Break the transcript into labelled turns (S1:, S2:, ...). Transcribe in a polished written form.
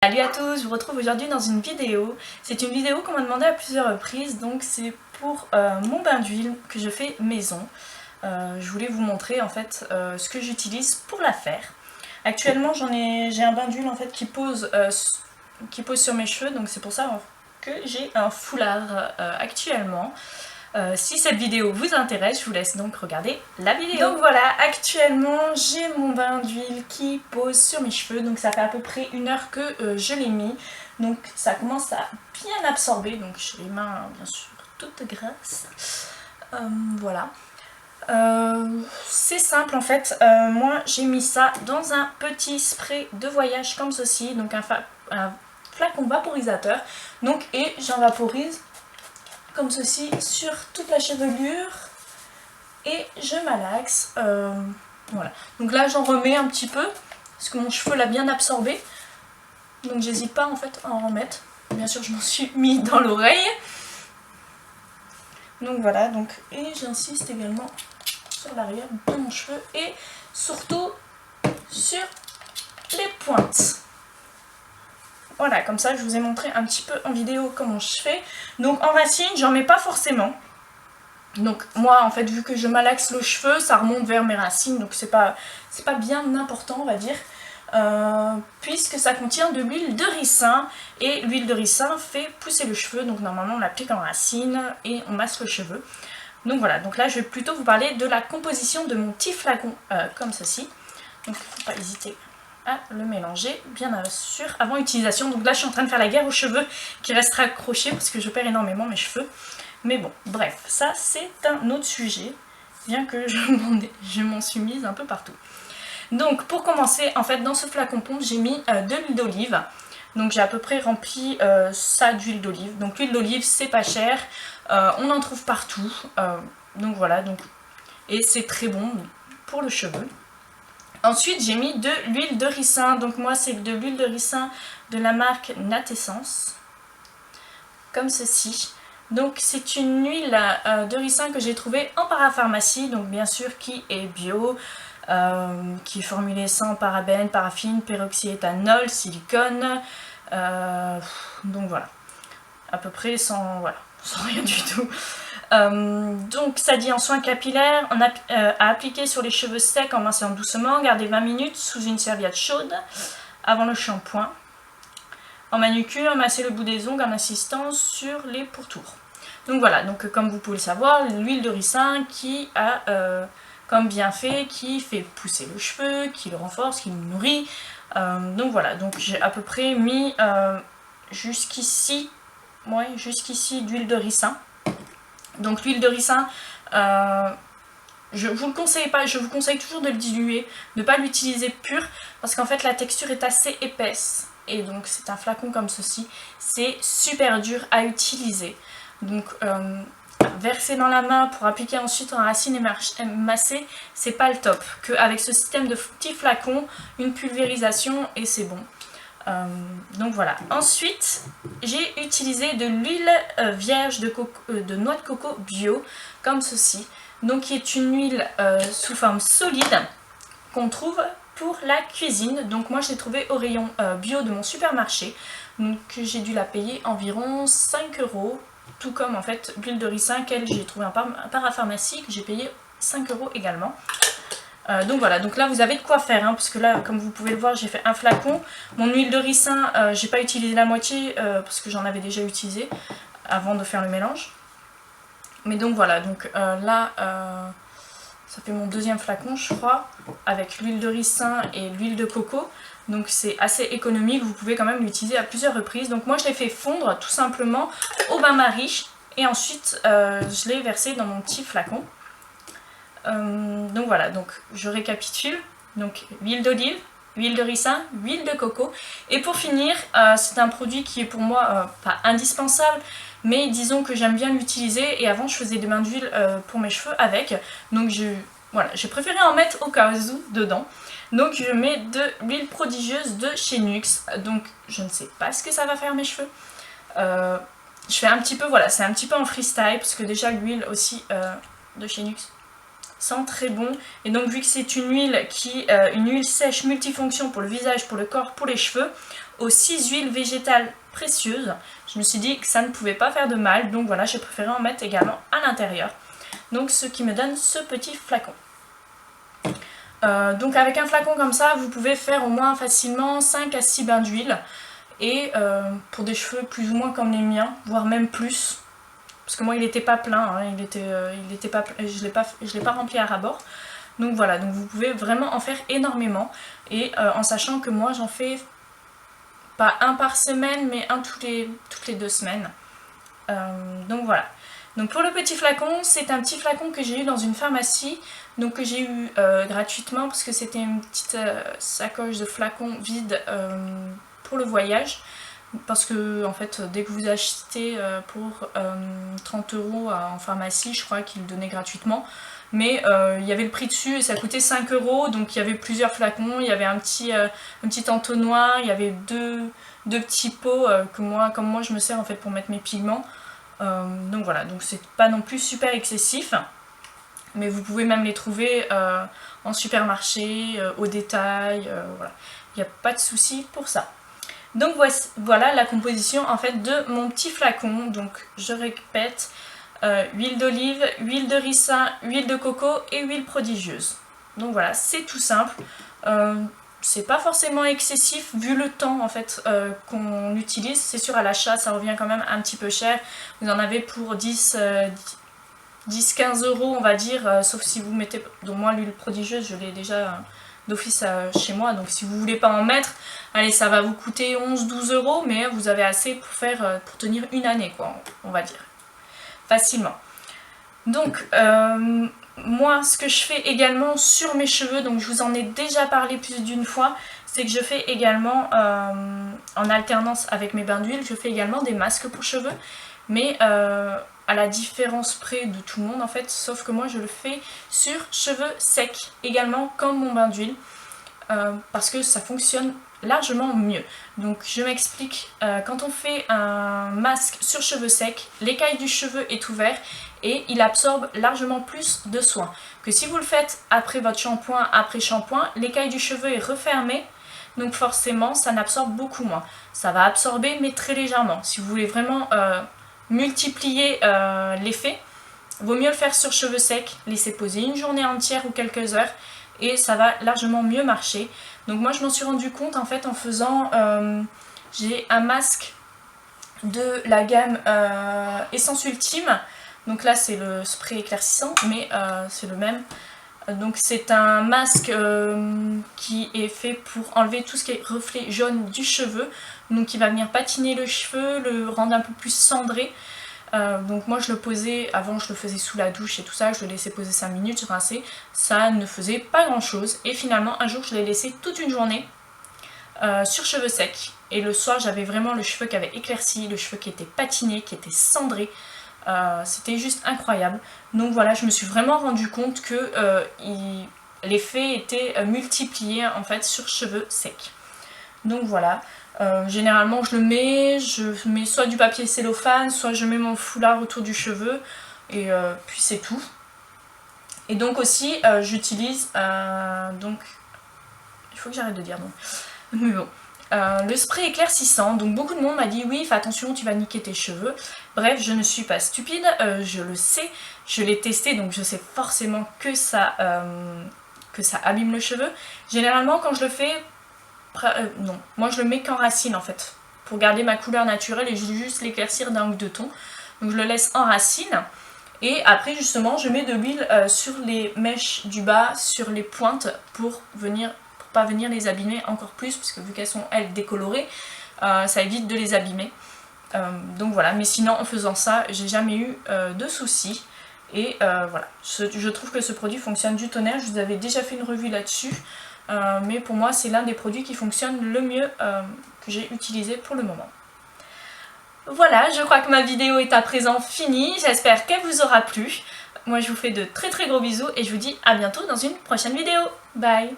S1: Salut à tous, je vous retrouve aujourd'hui dans une vidéo. C'est une vidéo qu'on m'a demandé à plusieurs reprises, donc c'est pour mon bain d'huile que je fais maison. Je voulais vous montrer en fait ce que j'utilise pour la faire. Actuellement j'ai un bain d'huile en fait qui pose sur mes cheveux, donc c'est pour ça que j'ai un foulard actuellement. Si cette vidéo vous intéresse, je vous laisse donc regarder la vidéo. Donc voilà, actuellement j'ai mon bain d'huile qui pose sur mes cheveux, donc ça fait à peu près 1 heure que je l'ai mis. Donc ça commence à bien absorber, donc j'ai les mains bien sûr toutes grasses. Voilà. C'est simple en fait, moi j'ai mis ça dans un petit spray de voyage comme ceci, donc un flacon vaporisateur, donc, et j'en vaporise comme ceci sur toute la chevelure et je malaxe. Voilà. Donc là j'en remets un petit peu parce que mon cheveu l'a bien absorbé. Donc j'hésite pas en fait à en remettre. Bien sûr je m'en suis mis dans l'oreille. Donc voilà, donc, et j'insiste également sur l'arrière de mon cheveu et surtout sur les pointes. Voilà, comme ça je vous ai montré un petit peu en vidéo comment je fais. Donc en racine, j'en mets pas forcément. Donc moi en fait, vu que je malaxe le cheveu, ça remonte vers mes racines, donc c'est pas bien important on va dire. Puisque ça contient de l'huile de ricin, et l'huile de ricin fait pousser le cheveu, donc normalement on l'applique en racine et on masse le cheveu. Donc voilà, donc là je vais plutôt vous parler de la composition de mon petit flacon comme ceci. Donc il ne faut pas hésiter à le mélanger bien sûr avant utilisation. Donc là je suis en train de faire la guerre aux cheveux qui restera accroché parce que je perds énormément mes cheveux. Mais bon, bref, ça c'est un autre sujet, bien que je m'en suis mise un peu partout. Donc pour commencer, en fait dans ce flacon pompe j'ai mis de l'huile d'olive. Donc j'ai à peu près rempli ça d'huile d'olive. Donc l'huile d'olive c'est pas cher, on en trouve partout. Donc voilà, donc, et c'est très bon pour le cheveu. Ensuite j'ai mis de l'huile de ricin, donc moi c'est de l'huile de ricin de la marque Natessence, comme ceci. Donc c'est une huile de ricin que j'ai trouvée en parapharmacie, donc bien sûr qui est bio, qui est formulée sans parabènes, paraffine, peroxyéthanol, silicone, donc voilà, à peu près sans rien du tout. Donc ça dit en soins capillaires, à appliquer sur les cheveux secs en massant doucement, garder 20 minutes sous une serviette chaude avant le shampoing. En manucure, masser le bout des ongles en insistant sur les pourtours. Donc voilà, donc comme vous pouvez le savoir, l'huile de ricin qui a comme bienfait, qui fait pousser le cheveu, qui le renforce, qui le nourrit. Donc voilà, donc j'ai à peu près mis jusqu'ici d'huile de ricin. Donc l'huile de ricin, je vous le conseille pas, je vous conseille toujours de le diluer, de ne pas l'utiliser pur, parce qu'en fait la texture est assez épaisse. Et donc c'est un flacon comme ceci, c'est super dur à utiliser. Donc verser dans la main pour appliquer ensuite en racine et masser, c'est pas le top. Qu'avec ce système de petits flacons, une pulvérisation et c'est bon. Donc voilà. Ensuite, j'ai utilisé de l'huile vierge de noix de coco bio, comme ceci. Donc qui est une huile sous forme solide qu'on trouve pour la cuisine. Donc moi je l'ai trouvée au rayon bio de mon supermarché. Donc j'ai dû la payer environ 5 €. Tout comme en fait l'huile de ricin qu'elle j'ai trouvé en parapharmacie, que j'ai payé 5 € également. Donc voilà, donc là vous avez de quoi faire, hein, parce que là comme vous pouvez le voir j'ai fait un flacon. Mon huile de ricin, j'ai pas utilisé la moitié parce que j'en avais déjà utilisé avant de faire le mélange. Mais donc voilà, donc là ça fait mon deuxième flacon je crois, avec l'huile de ricin et l'huile de coco. Donc c'est assez économique, vous pouvez quand même l'utiliser à plusieurs reprises. Donc moi je l'ai fait fondre tout simplement au bain-marie et ensuite je l'ai versé dans mon petit flacon. Donc voilà, donc je récapitule. Donc huile d'olive, huile de ricin, huile de coco. Et pour finir, c'est un produit qui est pour moi pas indispensable, mais disons que j'aime bien l'utiliser. Et avant je faisais des bains d'huile pour mes cheveux avec. Donc j'ai préféré en mettre au cas où dedans. Donc je mets de l'huile prodigieuse de chez Nuxe. Donc je ne sais pas ce que ça va faire mes cheveux. Je fais un petit peu, voilà, c'est un petit peu en freestyle, parce que déjà l'huile aussi de chez Nuxe sent très bon. Et donc vu que c'est une huile une huile sèche multifonction pour le visage, pour le corps, pour les cheveux, aux 6 huiles végétales précieuses. Je me suis dit que ça ne pouvait pas faire de mal, donc voilà, j'ai préféré en mettre également à l'intérieur. Donc ce qui me donne ce petit flacon. Donc avec un flacon comme ça, vous pouvez faire au moins facilement 5 à 6 bains d'huile. Et pour des cheveux plus ou moins comme les miens, voire même plus. Parce que moi il n'était pas plein, hein, je ne l'ai pas rempli à ras-bord. Donc voilà, donc vous pouvez vraiment en faire énormément. Et en sachant que moi j'en fais pas un par semaine, mais un toutes les 2 semaines. Donc voilà. Donc pour le petit flacon, c'est un petit flacon que j'ai eu dans une pharmacie. Donc que j'ai eu gratuitement parce que c'était une petite sacoche de flacons vide pour le voyage. Parce que en fait dès que vous achetez pour 30 € en pharmacie, je crois qu'ils le donnaient gratuitement. Mais il y avait le prix dessus et ça coûtait 5 €, donc il y avait plusieurs flacons, il y avait un petit entonnoir, il y avait deux petits pots comme moi je me sers en fait pour mettre mes pigments. Donc voilà, donc c'est pas non plus super excessif. Mais vous pouvez même les trouver en supermarché, au détail, voilà. Il n'y a pas de souci pour ça. Donc voilà la composition en fait de mon petit flacon. Donc je répète, huile d'olive, huile de ricin, huile de coco et huile prodigieuse. Donc voilà, c'est tout simple. C'est pas forcément excessif vu le temps en fait qu'on utilise. C'est sûr à l'achat ça revient quand même un petit peu cher. Vous en avez pour 10-15 € on va dire, sauf si vous mettez, donc moi l'huile prodigieuse je l'ai déjà d'office chez moi, donc si vous voulez pas en mettre, allez ça va vous coûter 11-12 €, mais vous avez assez pour tenir une année quoi, on va dire, facilement. Donc moi ce que je fais également sur mes cheveux, donc je vous en ai déjà parlé plus d'une fois, c'est que je fais également en alternance avec mes bains d'huile, je fais également des masques pour cheveux, mais à la différence près de tout le monde en fait, sauf que moi je le fais sur cheveux secs également comme mon bain d'huile, parce que ça fonctionne largement mieux. Donc je m'explique, quand on fait un masque sur cheveux secs, l'écaille du cheveu est ouvert et il absorbe largement plus de soin que si vous le faites après votre shampoing, après shampoing, l'écaille du cheveu est refermée, donc forcément ça n'absorbe beaucoup moins. Ça va absorber mais très légèrement. Si vous voulez vraiment multiplier l'effet, vaut mieux le faire sur cheveux secs, laisser poser une journée entière ou quelques heures et ça va largement mieux marcher. Donc moi je m'en suis rendu compte en fait en faisant, j'ai un masque de la gamme Essence Ultime, donc là c'est le spray éclaircissant mais c'est le même. Donc c'est un masque qui est fait pour enlever tout ce qui est reflet jaune du cheveu, donc qui va venir patiner le cheveu, le rendre un peu plus cendré. Donc moi je le posais, avant je le faisais sous la douche et tout ça, je le laissais poser 5 minutes, je rinçais, ça ne faisait pas grand chose. Et finalement un jour je l'ai laissé toute une journée sur cheveux secs. Et le soir j'avais vraiment le cheveu qui avait éclairci, le cheveu qui était patiné, qui était cendré. C'était juste incroyable. Donc voilà, je me suis vraiment rendu compte que l'effet était multiplié en fait sur cheveux secs. Donc voilà, généralement je mets soit du papier cellophane, soit je mets mon foulard autour du cheveu et puis c'est tout. Et donc aussi j'utilise donc il faut que j'arrête de dire donc, mais bon. Le spray éclaircissant, donc beaucoup de monde m'a dit oui fais attention tu vas niquer tes cheveux. Bref, je ne suis pas stupide, je le sais, je l'ai testé donc je sais forcément que ça abîme le cheveu. Généralement quand je le fais, non, moi je le mets qu'en racine en fait, pour garder ma couleur naturelle et juste l'éclaircir d'un ou deux tons. Donc je le laisse en racine et après justement je mets de l'huile sur les mèches du bas, sur les pointes pour pas venir les abîmer encore plus, parce que vu qu'elles sont elles décolorées, ça évite de les abîmer. Donc voilà, mais sinon en faisant ça j'ai jamais eu de soucis et voilà, je trouve que ce produit fonctionne du tonnerre. Je vous avais déjà fait une revue là-dessus, mais pour moi c'est l'un des produits qui fonctionne le mieux que j'ai utilisé pour le moment. Voilà, je crois que ma vidéo est à présent finie, j'espère qu'elle vous aura plu. Moi je vous fais de très gros bisous et je vous dis à bientôt dans une prochaine vidéo. Bye!